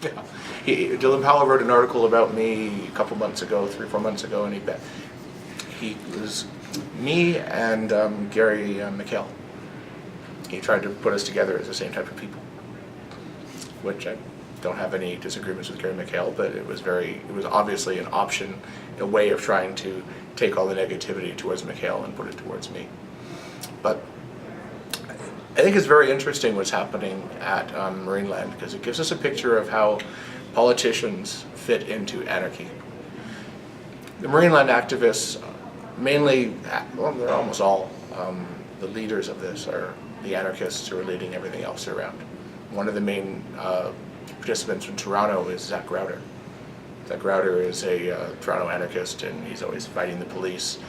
Yeah. Dylan Powell wrote an article about me a couple months ago, 3 or 4 months ago, and he was me and Gary McHale. He tried to put us together as the same type of people, which I don't have any disagreements with Gary McHale, but it was obviously an option, a way of trying to take all the negativity towards McHale and put it towards me. But I think it's very interesting what's happening at Marineland, because it gives us a picture of how politicians fit into anarchy. The Marineland activists, mainly, well, they're almost all, the leaders of this are the anarchists who are leading everything else around. One of the main participants from Toronto is Zach Crowder. Zach Crowder is a Toronto anarchist, and he's always fighting the police.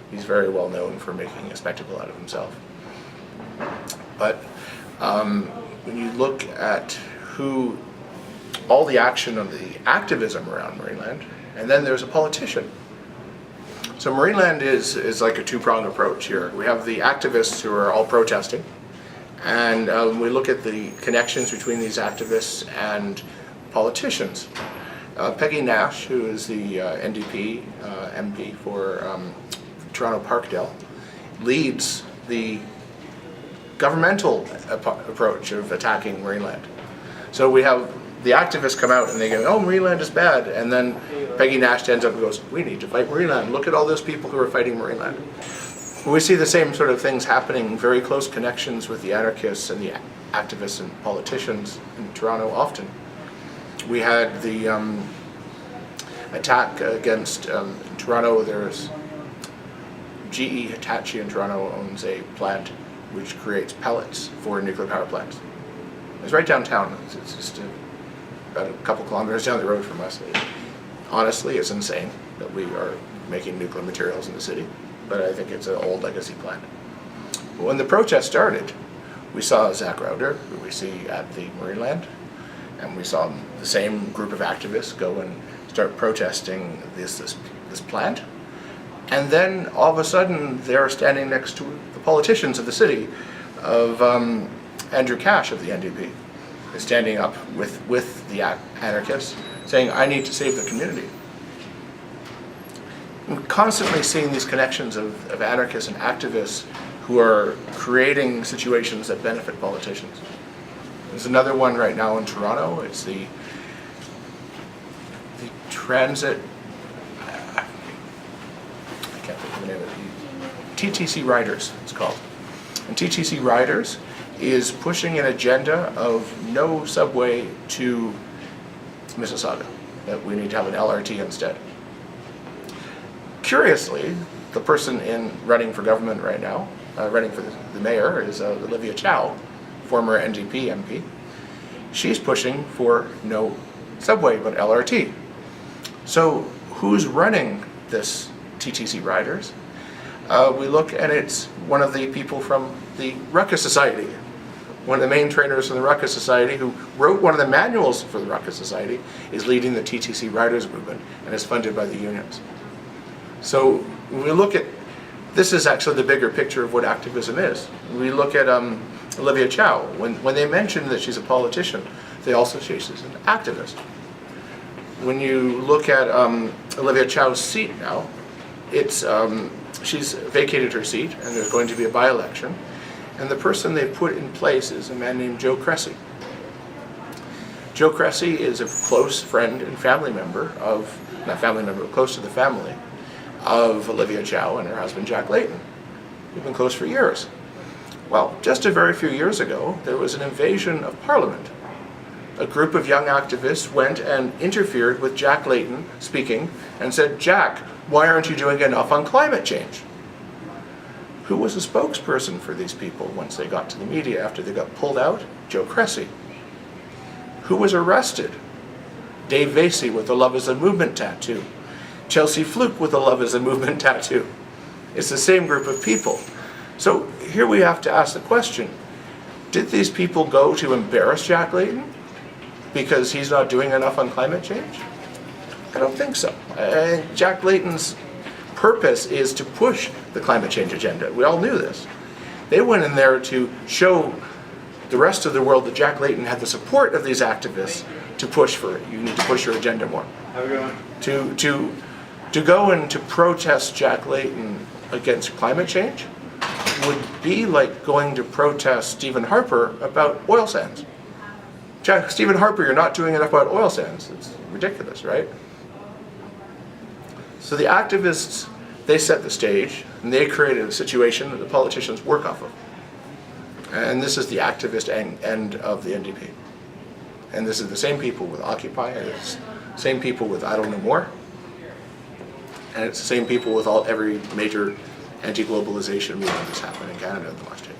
He's very well known for making a spectacle out of himself. But when you look at all the action of the activism around Marineland, and then there's a politician. So Marineland is like a two-pronged approach here. We have the activists who are all protesting, and we look at the connections between these activists and politicians. Peggy Nash, who is the NDP MP for Toronto Parkdale, leads the governmental approach of attacking Marineland. So we have the activists come out and they go, oh, Marineland is bad, and then Peggy Nash stands up and goes, we need to fight Marineland. Look at all those people who are fighting Marineland. We see the same sort of things happening, very close connections with the anarchists and the activists and politicians in Toronto often. We had the attack against Toronto. There's GE Hitachi in Toronto owns a plant which creates pellets for nuclear power plants. It's right downtown. It's just about a couple kilometers down the road from us. Honestly, it's insane that we are making nuclear materials in the city, but I think it's an old legacy plant. But when the protest started, we saw Zach Crowder, who we see at the Marineland, and we saw the same group of activists go and start protesting this plant. And then all of a sudden they're standing next to the politicians of the city, of Andrew Cash of the NDP, is standing up with the anarchists, saying, I need to save the community. I'm constantly seeing these connections of anarchists and activists who are creating situations that benefit politicians. There's another one right now in Toronto. It's the transit, I can't think of the name of it, TTC Riders, it's called. And TTC Riders is pushing an agenda of no subway to Mississauga, that we need to have an LRT instead. Curiously, the person running for government right now, running for the mayor, is Olivia Chow, former NDP MP. She's pushing for no subway but LRT. So who's running this TTC Riders? We look and it's one of the people from the Ruckus Society, one of the main trainers from the Ruckus Society, who wrote one of the manuals for the Ruckus Society, is leading the TTC Riders movement and is funded by the unions. So when we look at, this is actually the bigger picture of what activism is. We look at Olivia Chow. When they mention that she's a politician, they also say she's an activist. When you look at Olivia Chow's seat now, it's she's vacated her seat, and there's going to be a by-election. And the person they've put in place is a man named Joe Cressy. Joe Cressy is a close friend and family member of, not family member, but close to the family of Olivia Chow and her husband Jack Layton. They've been close for years. Well, just a very few years ago, there was an invasion of Parliament. A group of young activists went and interfered with Jack Layton speaking and said, Jack, why aren't you doing enough on climate change? Who was a spokesperson for these people once they got to the media after they got pulled out? Joe Cressy. Who was arrested? Dave Vasey with the Love is a Movement tattoo. Chelsea Fluke with the Love is a Movement tattoo. It's the same group of people. So here we have to ask the question, did these people go to embarrass Jack Layton because he's not doing enough on climate change? I don't think so. Jack Layton's purpose is to push the climate change agenda. We all knew this. They went in there to show the rest of the world that Jack Layton had the support of these activists to push for it. You need to push your agenda more. Have a good one. To go and to protest Jack Layton against climate change would be like going to protest Stephen Harper about oil sands. Stephen Harper, you're not doing enough about oil sands. It's ridiculous, right? So the activists, they set the stage, and they created a situation that the politicians work off of. And this is the activist end of the NDP. And this is the same people with Occupy, and it's the same people with I Don't Know More, and it's the same people with every major anti-globalization movement that's happened in Canada in the last year.